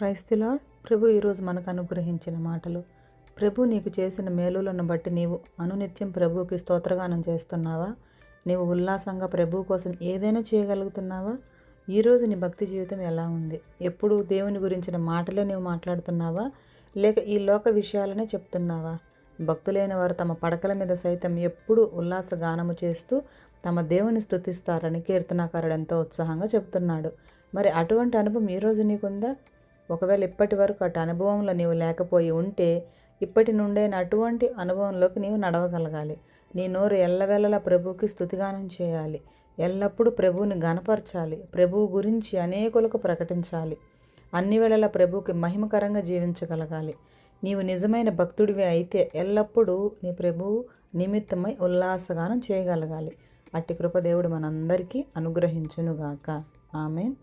Praise the lord. ప్రభు ఈరోజు మనకు అనుగ్రహించిన మాటలు. ప్రభు నీకు చేసిన మేలులను బట్టి నీవు అనునిత్యం ప్రభువుకి స్తోత్రగానం చేస్తున్నావా? నీవు ఉల్లాసంగా ప్రభు కోసం ఏదైనా చేయగలుగుతున్నావా? ఈరోజు నీ భక్తి జీవితం ఎలా ఉంది? ఎప్పుడు దేవుని గురించిన మాటలే నీవు మాట్లాడుతున్నావా, లేక ఈ లోక విషయాలనే చెప్తున్నావా? భక్తులైన వారు తమ పడకల మీద సైతం ఎప్పుడూ ఉల్లాస గానము చేస్తూ తమ దేవుని స్తుతిస్తారని కీర్తనాకారుడు ఎంతో ఉత్సాహంగా చెప్తున్నాడు. మరి అటువంటి అనుభవం ఈరోజు నీకుందా? ఒకవేళ ఇప్పటి వరకు అటు అనుభవంలో నీవు లేకపోయి ఉంటే ఇప్పటి నుండైనా అటువంటి అనుభవంలోకి నీవు నడవగలగాలి. నీ నోరు ఎల్లవేళలా ప్రభువుకి స్తుతిగానం చేయాలి. ఎల్లప్పుడూ ప్రభువుని గనపరచాలి. ప్రభువు గురించి అనేకులకు ప్రకటించాలి. అన్ని వేళలా ప్రభువుకి మహిమకరంగా జీవించగలగాలి. నీవు నిజమైన భక్తుడివి అయితే ఎల్లప్పుడూ నీ ప్రభువు నిమిత్తమై ఉల్లాసగానం చేయగలగాలి. అట్టి కృప దేవుడు మనందరికీ అనుగ్రహించునుగాక. ఆమేన్.